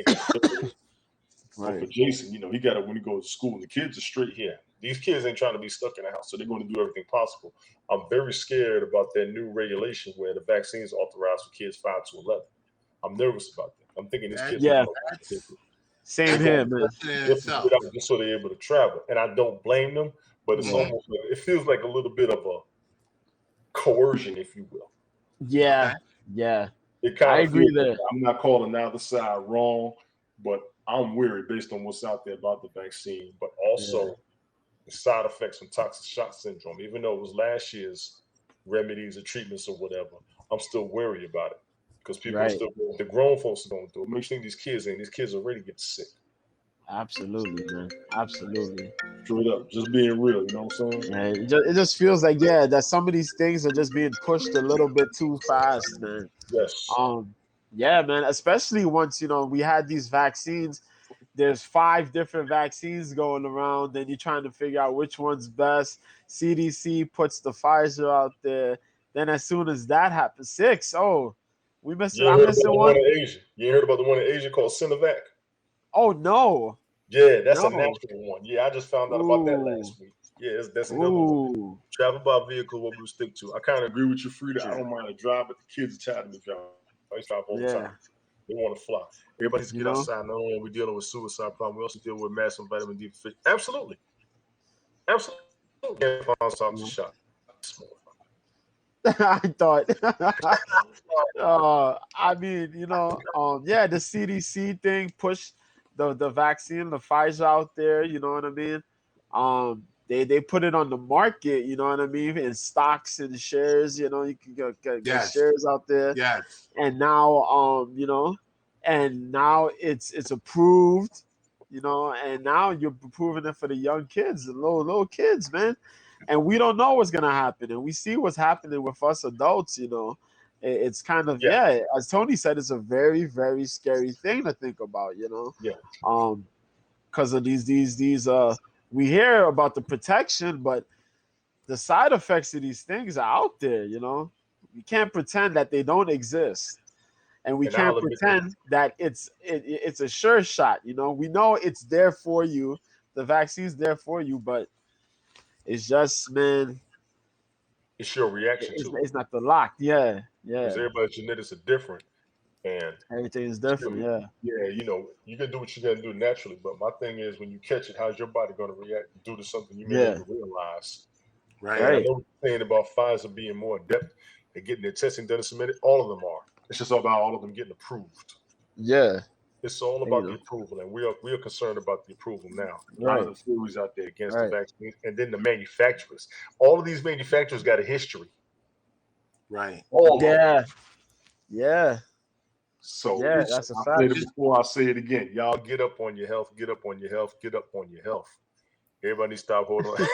right. For Jason, he got it when he goes to school. The kids are straight here. These kids ain't trying to be stuck in the house, so they're going to do everything possible. I'm very scared about that new regulation where the vaccine is authorized for kids 5 to 11. I'm nervous about that. I'm thinking these kids. Same here, man. Just so they're able to travel, and I don't blame them, but it's almost like, it feels like a little bit of a coercion, if you will. Yeah. It kind I of agree there. I'm not calling either side wrong, but I'm weary based on what's out there about the vaccine, but also the side effects from toxic shock syndrome. Even though it was last year's remedies or treatments or whatever, I'm still wary about it. Because people are still, the grown folks are going through it. Make sure these kids already get sick. Absolutely, man. Absolutely. Straight up, just being real, you know what I'm saying? Yeah, it just feels like that some of these things are just being pushed a little bit too fast, man. Yes. Yeah, man. Especially once we had these vaccines. There's 5 different vaccines going around. Then you're trying to figure out which one's best. CDC puts the Pfizer out there. Then as soon as that happens, 6. Oh. I'm missing one. You heard about the one in Asia called Sinovac? Oh no! Yeah, that's a natural one. Yeah, I just found out about that last week. Yeah, that's another one. Travel by vehicle, what we stick to. I kind of agree with you, Frida. I don't mind to drive, but the kids are tired of me driving. I drive all the time. They want to fly. Everybody needs to get outside. Not only are we dealing with suicide problem, we also deal with massive vitamin D deficiency. Absolutely. Can't find something to shot. I thought, I mean, the CDC thing pushed the vaccine, the Pfizer out there, you know what I mean? They put it on the market, you know what I mean, in stocks and shares, you can get shares out there. Yes. And now, and now it's approved, and now you're approving it for the young kids, the little kids, man. And we don't know what's gonna happen, and we see what's happening with us adults. It's kind of as Tony said, it's a very, very scary thing to think about. Because of these we hear about the protection, but the side effects of these things are out there. We can't pretend that they don't exist, and we can't pretend that it's a sure shot. We know it's there for you. The vaccine's there for you, but it's just, man. It's your reaction to it. It's not the lock. Yeah. Because everybody's genetics are different. And everything is different, Yeah, you can do what you got to do naturally. But my thing is, when you catch it, how's your body going to react due to something you may never realize? Right. I know what you're saying about Pfizer being more adept at getting their testing done and submitted. All of them are. It's just about all of them getting approved. Yeah. It's all about the approval, and we are concerned about the approval now. A lot of the theories out there against the vaccine, and then the manufacturers. All of these manufacturers got a history. Right. Yeah. So that's a fact. I said it before, I'll say it again. Y'all get up on your health, get up on your health, get up on your health. Everybody stop holding on.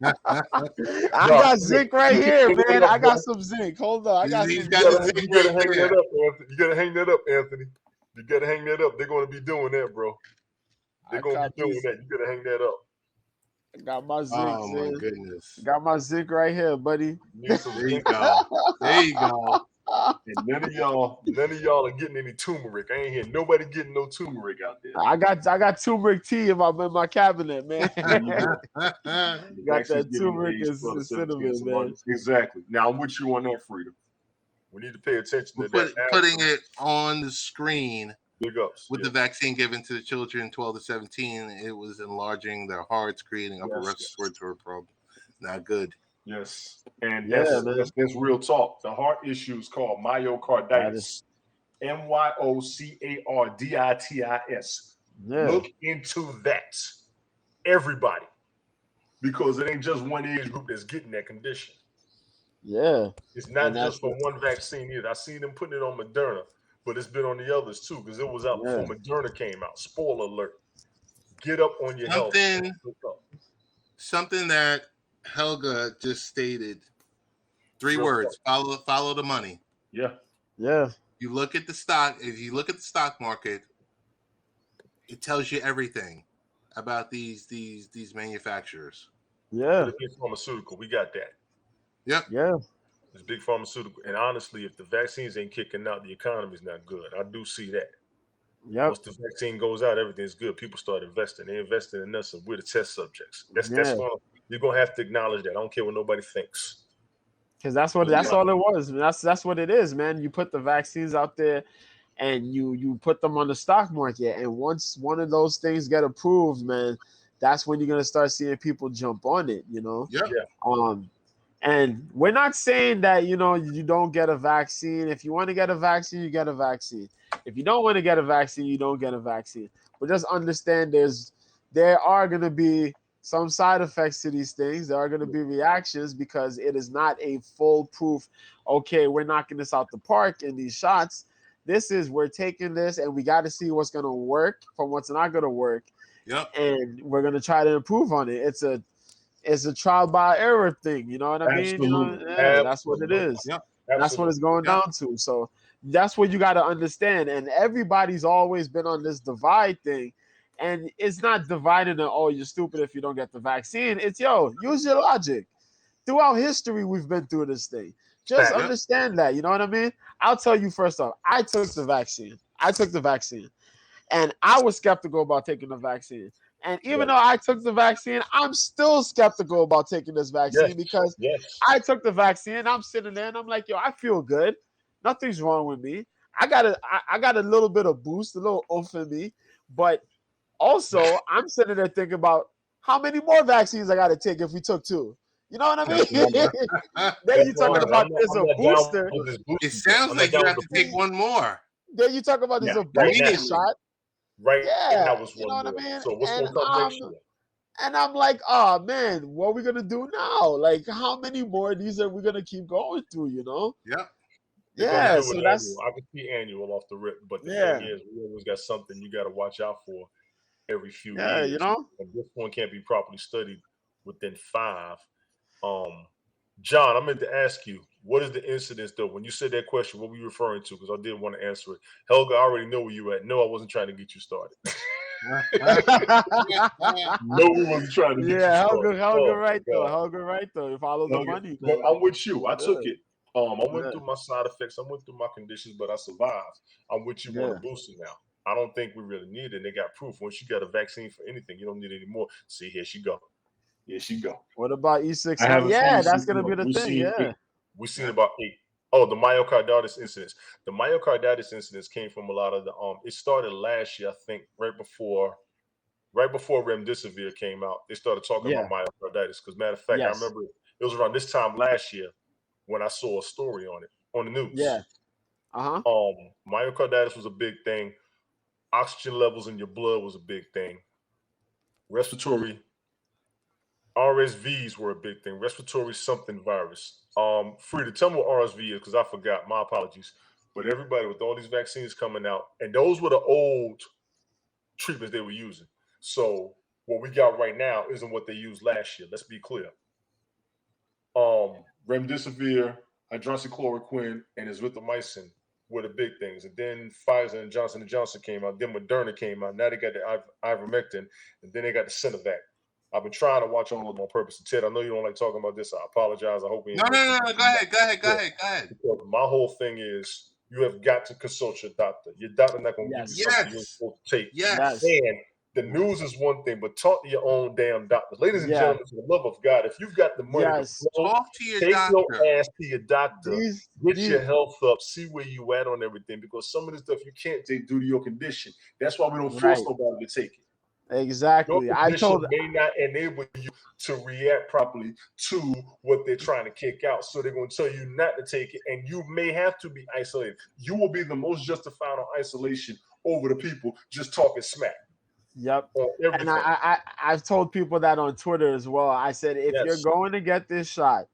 I got zinc right here, man. I got some zinc. Hold on. I got some zinc. You gotta hang that up, Anthony. You gotta hang that up, Anthony. You gotta hang that up. They're gonna be doing that, bro. They're gonna be doing that. You gotta hang that up. I got my zinc. Oh my goodness. Got my zinc right here, buddy. There you go. There you go. And none of y'all are getting any turmeric. I ain't hear nobody getting no turmeric out there. I got turmeric tea in my cabinet, man. Got that turmeric and cinnamon, man. Exactly. Now I'm with you on that, Freedom. We need to pay attention to that. Putting it on the screen. Big ups. With the vaccine given to the children 12 to 17, it was enlarging their hearts, creating upper respiratory problem. Not good. Yes. And that's real talk. The heart issue is called myocarditis. MYOCARDITIS. Yeah. Look into that. Everybody. Because it ain't just one age group that's getting that condition. Yeah. It's not just for one vaccine either. I seen them putting it on Moderna, but it's been on the others too, because it was out before Moderna came out. Spoiler alert. Get up on your health. Something that Helga just stated. 3 words. Follow the money. Yeah. Yeah. You look at the stock. If you look at the stock market, it tells you everything about these manufacturers. Yeah. The big pharmaceutical. We got that. Yep. Yeah. It's big pharmaceutical. And honestly, if the vaccines ain't kicking out, the economy's not good. I do see that. Yep. Once the vaccine goes out, everything's good. People start investing. They invested in us, and we're the test subjects. That's you're gonna have to acknowledge that. I don't care what nobody thinks. Because that's all it was. That's what it is, man. You put the vaccines out there and you put them on the stock market. And once one of those things get approved, man, that's when you're gonna start seeing people jump on it, you know? Yeah. And we're not saying that, you know, you don't get a vaccine. If you want to get a vaccine, you get a vaccine. If you don't want to get a vaccine, you don't get a vaccine. But just understand there are going to be some side effects to these things. There are going to be reactions because it is not a foolproof, okay, we're knocking this out the park in these shots. We're taking this and we got to see what's going to work from what's not going to work. Yep. And we're going to try to improve on it. It's a trial by error thing, you know what I mean? You know, that's what it is. Yep. That's what it's going down to. So that's what you got to understand. And everybody's always been on this divide thing. And it's not divided in, oh, you're stupid if you don't get the vaccine. It's, use your logic. Throughout history, we've been through this thing. Just understand that, you know what I mean? I'll tell you first off, I took the vaccine. And I was skeptical about taking the vaccine. And even though I took the vaccine, I'm still skeptical about taking this vaccine because I took the vaccine. I'm sitting there and I'm like, I feel good. Nothing's wrong with me. I got a little bit of boost, a little oomph in me. But also, I'm sitting there thinking about how many more vaccines I got to take if we took 2. You know what I mean? Then you talking about there's a booster. It sounds like you have to take one more. Then you talk about there's a booster shot. Right. Yeah. You know what I mean? So what's going to come next year? And I'm like, oh man, what are we gonna do now? Like, how many more of these are we gonna keep going through? You know? Yeah. Yeah. So that's I can see annual off the rip, but the thing is, we always got something you got to watch out for every few years. You know, and this one can't be properly studied within 5. John, I meant to ask you, what is the incidence though? When you said that question, what were you referring to? Because I did want to answer it. Helga, I already know where you at. No, I wasn't trying to get you started. No, we wasn't trying to get you started. Helga right though. Helga right though. You follow the money. But I'm with you. I took it. I went through my side effects. I went through my conditions, but I survived. I'm with you on the booster now. I don't think we really need it. And they got proof. Once you got a vaccine for anything, you don't need any more. See, here she go. Here she go. What about E6? Yeah, that's going to be the thing. We've seen about 8. Oh, the myocarditis incidents. The myocarditis incidents came from a lot of the it started last year, I think, right before remdesivir came out. They started talking about myocarditis. Because matter of fact, I remember it was around this time last year when I saw a story on it on the news. Yeah. Myocarditis was a big thing. Oxygen levels in your blood was a big thing. Respiratory RSVs were a big thing. Respiratory something virus. Frida, tell me what RSV is because I forgot. My apologies. But everybody with all these vaccines coming out, and those were the old treatments they were using. So what we got right now isn't what they used last year. Let's be clear. Remdesivir, hydroxychloroquine, and azithromycin were the big things. And then Pfizer and Johnson & Johnson came out. Then Moderna came out. Now they got the ivermectin, and then they got the Sinovac. I've been trying to watch all of them on purpose. And Ted, I know you don't like talking about this. I apologize. I hope we No. Go ahead. Because my whole thing is you have got to consult your doctor. Your doctor not going to give you something you're supposed to take. Yes. And the news is one thing, but talk to your own damn doctor. Ladies and gentlemen, for the love of God, if you've got the money to talk to your take doctor. your ass to your doctor, get your health up, see where you at on everything, because some of the stuff you can't take due to your condition. That's why we don't force nobody to take it. Exactly. I told may not enable you to react properly to what they're trying to kick out. So they're going to tell you not to take it, and you may have to be isolated. You will be the most justified on isolation over the people just talking smack. Yep. And I've told people that on Twitter as well. I said, if you're going to get this shot,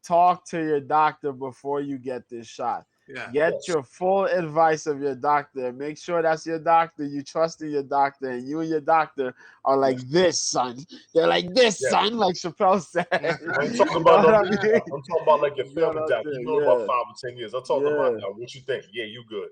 talk to your doctor before you get this shot. Get your full advice of your doctor. Make sure that's your doctor. You trust in your doctor, and you and your doctor are like this, son. They're like this, son, like Chappelle said. I'm talking about, I'm talking about like your family doctor. You know about 5 or 10 years. I talked to my doctor. What you think? Yeah, you good.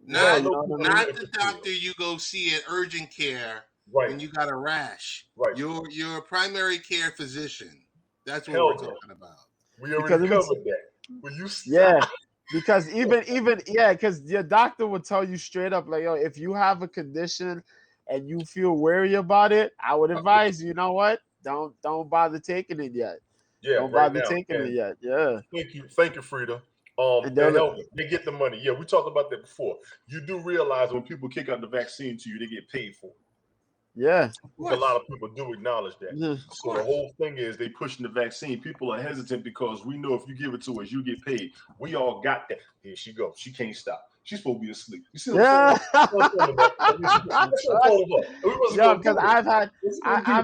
Not the doctor you go see at urgent care when you got a rash. Your primary care physician. That's what we're talking about. We already covered that. Will you stop? Because because your doctor will tell you straight up, like, yo, if you have a condition and you feel wary about it, I would advise you know what? Don't bother taking it yet. Don't bother taking it yet. Yeah. Thank you, Frida. They get the money. Yeah, we talked about that before. You do realize when people kick out the vaccine to you, they get paid for it. Yeah. A lot of people do acknowledge that. So the whole thing is they pushing the vaccine. People are hesitant because we know if you give it to us, you get paid. We all got that. Here she goes. She can't stop. She's supposed to be asleep. You see what I'm saying? Because I've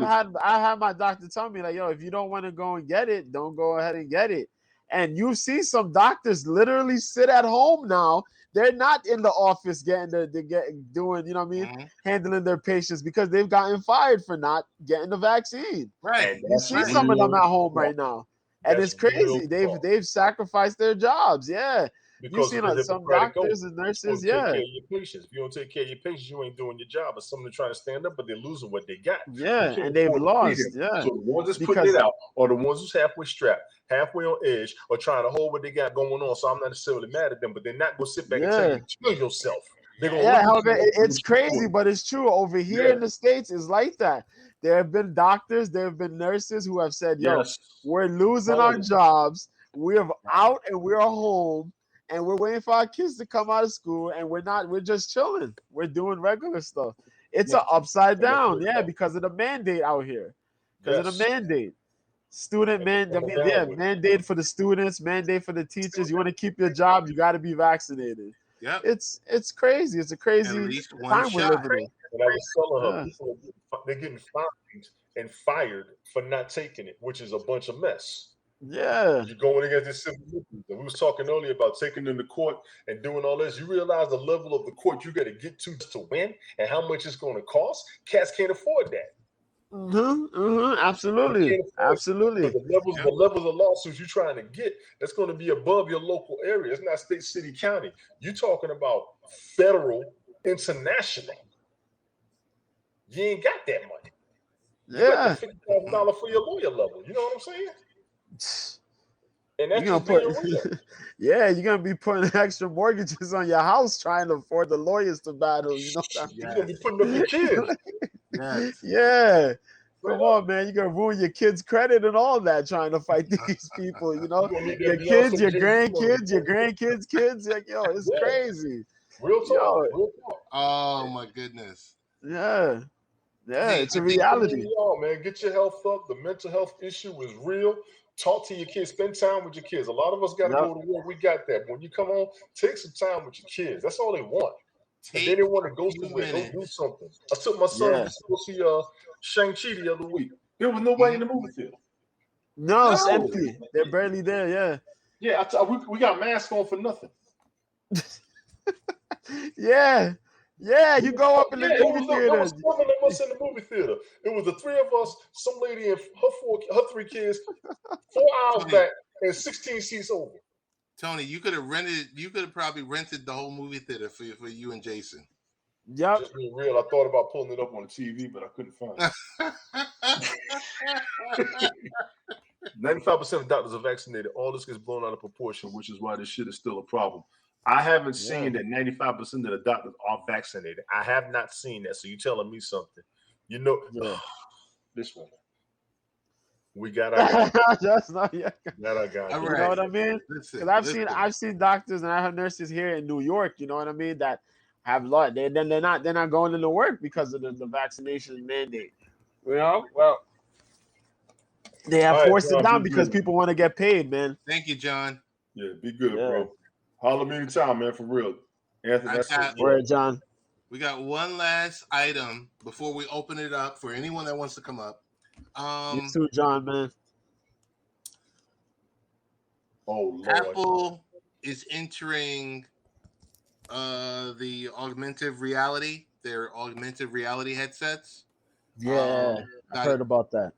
had my doctor tell me, like, yo, if you don't want to go and get it, don't go ahead and get it. And you see some doctors literally sit at home now. They're not in the office doing, you know what I mean, handling their patients because they've gotten fired for not getting the vaccine. Right. You see some of them at home right now. And it's crazy. They've sacrificed their jobs. Yeah. Because you've seen some doctors and nurses, take care of your patients. If you don't take care of your patients, you ain't doing your job. But some of them trying to stand up, but they're losing what they got. Yeah, and they've lost. Yeah. So the ones that's putting it out are the ones who's halfway strapped, halfway on edge, or trying to hold what they got going on. So I'm not necessarily mad at them, but they're not going to sit back and tell you to kill yourself. It's crazy, but it's true. Over here in the States, it's like that. There have been doctors, there have been nurses who have said, yo, we're losing our jobs. We're out and we're home. And we're waiting for our kids to come out of school, and we're just chilling. We're doing regular stuff. It's an upside down, because of the mandate out here. Because of the mandate. Mandate for the students, mandate for the teachers. You want to keep your job, you got to be vaccinated. Yeah. It's crazy. It's a crazy time we're living in. And I was telling her, people they're getting fined and fired for not taking it, which is a bunch of mess. Yeah. You're going against this civil liberties. And we was talking earlier about taking them to court and doing all this. You realize the level of the court you got to get to win and how much it's going to cost? Cats can't afford that. Absolutely. Absolutely. The levels of lawsuits you're trying to get, that's going to be above your local area. It's not state, city, county. You're talking about federal, international. You ain't got that money. You got the $50,000 for your lawyer level. You know what I'm saying? And that's you're gonna be putting extra mortgages on your house trying to afford the lawyers to battle. You know, you're gonna be putting up your kids. Come on, man, you're gonna ruin your kids' credit and all that trying to fight these people. You know, your kids, your grandkids, kids. Like, yo, it's crazy. Real talk. Oh my goodness. Yeah, it's a reality. Man, get your health up. The mental health issue is real. Talk to your kids. Spend time with your kids. A lot of us got to go to work. We got that. When you come home, take some time with your kids. That's all they want. And they didn't want to go somewhere. Go do something. I took my son to go see Shang-Chi the other week. There was nobody in the movie theater. No, it's empty. They're barely there. Yeah, we got masks on for nothing. Yeah, you go up in the movie theater. There was 7 of us in the movie theater. It was the 3 of us, some lady and her 3 kids, 4 hours back, and 16 seats over. Tony, you could have probably rented the whole movie theater for you and Jason. Yep. Just being real, I thought about pulling it up on the TV, but I couldn't find it. 95% of doctors are vaccinated. All this gets blown out of proportion, which is why this shit is still a problem. I haven't seen that 95% of the doctors are vaccinated. I have not seen that. So you're telling me something. You know, this one. We got our guy. That's not yet. Got our guy. You know what I mean? Because I've seen doctors and I have nurses here in New York. You know what I mean? That have lot. They're not going into work because of the vaccination mandate. You know, well, they have forced it down because people want to get paid, man. Thank you, John. Yeah, be good, bro. Holler me anytime, man, for real. Anthony, word, John. We got one last item before we open it up for anyone that wants to come up. You too, John, man. Oh, Lord. Apple is entering the augmented reality, their augmented reality headsets. Yeah, I heard about that.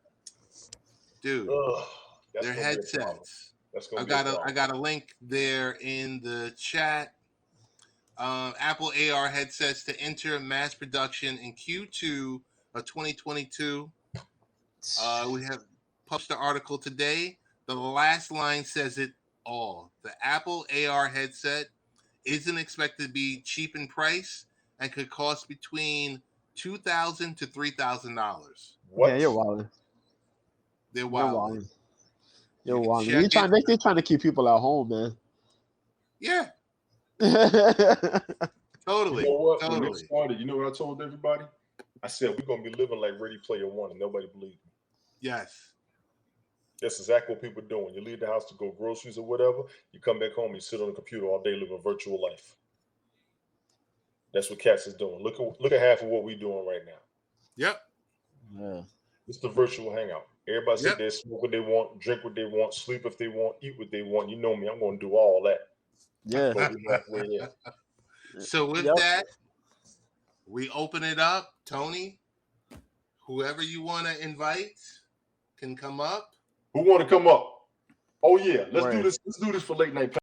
Dude, their headsets. I got a link there in the chat. Apple AR headsets to enter mass production in Q2 of 2022. We have published the article today. The last line says it all. The Apple AR headset isn't expected to be cheap in price and could cost between $2,000 to $3,000. Yeah, you're wilding. They're wilding. You're wilding. They're trying to keep people at home, man. Yeah. Totally. You know what? Totally. When it started, you know what I told everybody? I said, we're going to be living like Ready Player One, and nobody believed me. Yes. That's exactly what people are doing. You leave the house to go groceries or whatever. You come back home, you sit on the computer all day living a virtual life. That's what cats is doing. Look at half of what we're doing right now. Yep. Yeah. It's the virtual hangout. Everybody sit there, smoke what they want, drink what they want, sleep if they want, eat what they want. You know me, I'm going to do all that. Yeah. So with that, we open it up. Tony, whoever you want to invite can come up. Who want to come up? Oh yeah, let's do this. Let's do this for late night.